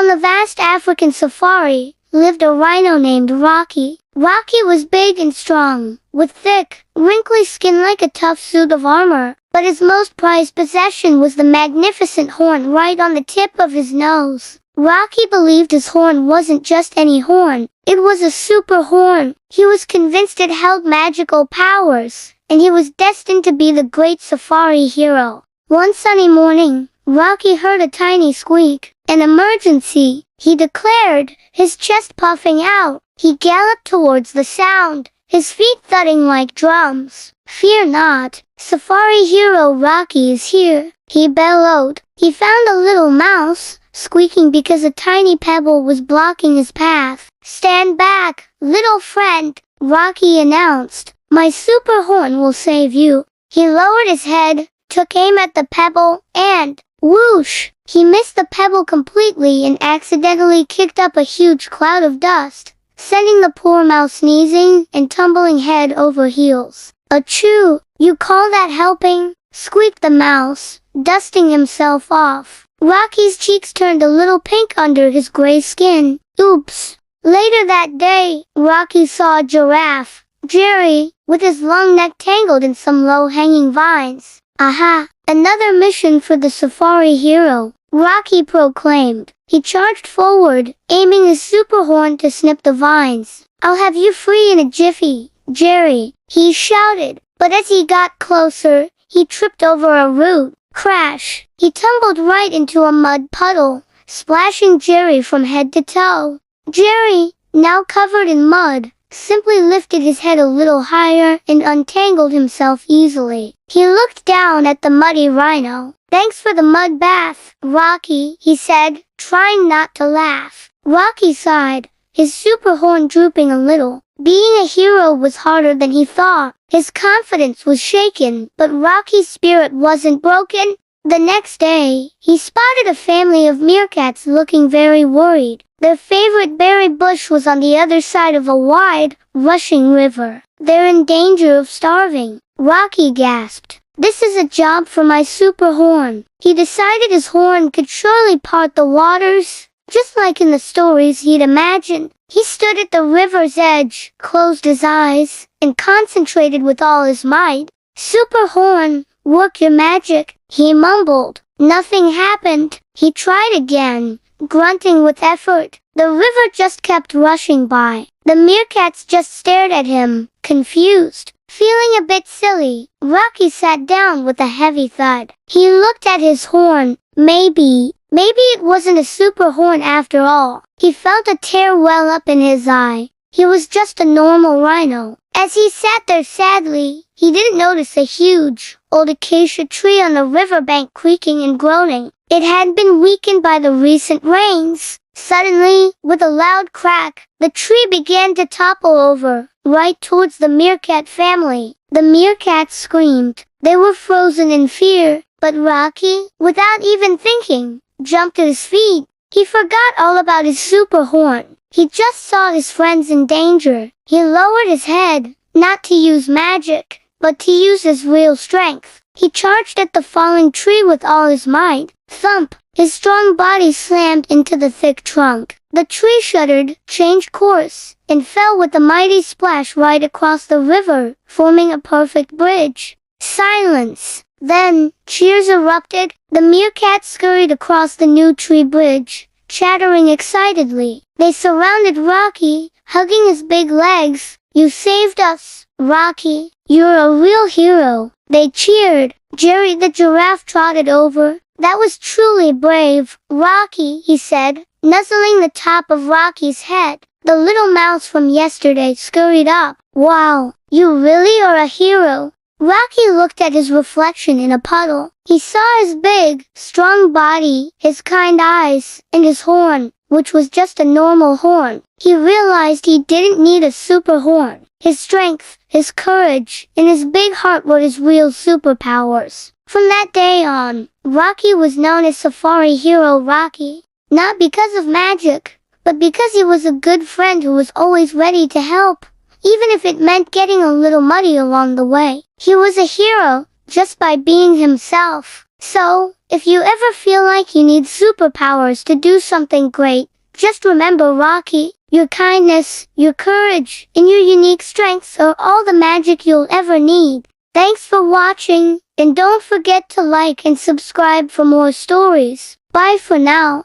On the vast African safari lived a rhino named Rocky. Rocky was big and strong, with thick, wrinkly skin like a tough suit of armor, but his most prized possession was the magnificent horn right on the tip of his nose. Rocky believed his horn wasn't just any horn, it was a super horn. He was convinced it held magical powers, and he was destined to be the great safari hero. One sunny morning, Rocky heard a tiny squeak. An emergency, he declared, his chest puffing out. He galloped towards the sound, his feet thudding like drums. "Fear not, safari hero Rocky is here," he bellowed. He found a little mouse, squeaking because a tiny pebble was blocking his path. "Stand back, little friend," Rocky announced. "My super horn will save you." He lowered his head, took aim at the pebble, and, whoosh! He missed the pebble completely and accidentally kicked up a huge cloud of dust, sending the poor mouse sneezing and tumbling head over heels. "Achoo! You call that helping?" squeaked the mouse, dusting himself off. Rocky's cheeks turned a little pink under his gray skin. Oops! Later that day, Rocky saw a giraffe, Jerry, with his long neck tangled in some low-hanging vines. "Aha! Another mission for the safari hero," Rocky proclaimed. He charged forward, aiming his super horn to snip the vines. "I'll have you free in a jiffy, Jerry," he shouted. But as he got closer, he tripped over a root. Crash! He tumbled right into a mud puddle, splashing Jerry from head to toe. Jerry, now covered in mud, simply lifted his head a little higher and untangled himself easily. He looked down at the muddy rhino. "Thanks for the mud bath, Rocky," he said, trying not to laugh. Rocky sighed, his super horn drooping a little. Being a hero was harder than he thought. His confidence was shaken, but Rocky's spirit wasn't broken. The next day, he spotted a family of meerkats looking very worried. Their favorite berry bush was on the other side of a wide, rushing river. "They're in danger of starving," Rocky gasped. "This is a job for my super horn." He decided his horn could surely part the waters, just like in the stories he'd imagined. He stood at the river's edge, closed his eyes, and concentrated with all his might. "Super horn, work your magic," he mumbled. Nothing happened. He tried again, grunting with effort. The river just kept rushing by. The meerkats just stared at him, confused. Feeling a bit silly, Rocky sat down with a heavy thud. He looked at his horn. Maybe it wasn't a super horn after all. He felt a tear well up in his eye. He was just a normal rhino. As he sat there sadly, he didn't notice a huge, old acacia tree on the riverbank creaking and groaning. It had been weakened by the recent rains. Suddenly, with a loud crack, the tree began to topple over, right towards the meerkat family. The meerkats screamed. They were frozen in fear, but Rocky, without even thinking, jumped to his feet. He forgot all about his super horn. He just saw his friends in danger. He lowered his head, not to use magic, but to use his real strength. He charged at the falling tree with all his might. Thump! His strong body slammed into the thick trunk. The tree shuddered, changed course, and fell with a mighty splash right across the river, forming a perfect bridge. Silence. Then, cheers erupted. The meerkats scurried across the new tree bridge, chattering excitedly. They surrounded Rocky, hugging his big legs. "You saved us, Rocky. You're a real hero," they cheered. Jerry the giraffe trotted over. "That was truly brave, Rocky," he said, nuzzling the top of Rocky's head. The little mouse from yesterday scurried up. "Wow, you really are a hero." Rocky looked at his reflection in a puddle. He saw his big, strong body, his kind eyes, and his horn, which was just a normal horn. He realized he didn't need a super horn. His strength, his courage, and his big heart were his real superpowers. From that day on, Rocky was known as Safari Hero Rocky, not because of magic, but because he was a good friend who was always ready to help, even if it meant getting a little muddy along the way. He was a hero, just by being himself. So, if you ever feel like you need superpowers to do something great, just remember Rocky. Your kindness, your courage, and your unique strengths are all the magic you'll ever need. Thanks for watching, and don't forget to like and subscribe for more stories. Bye for now.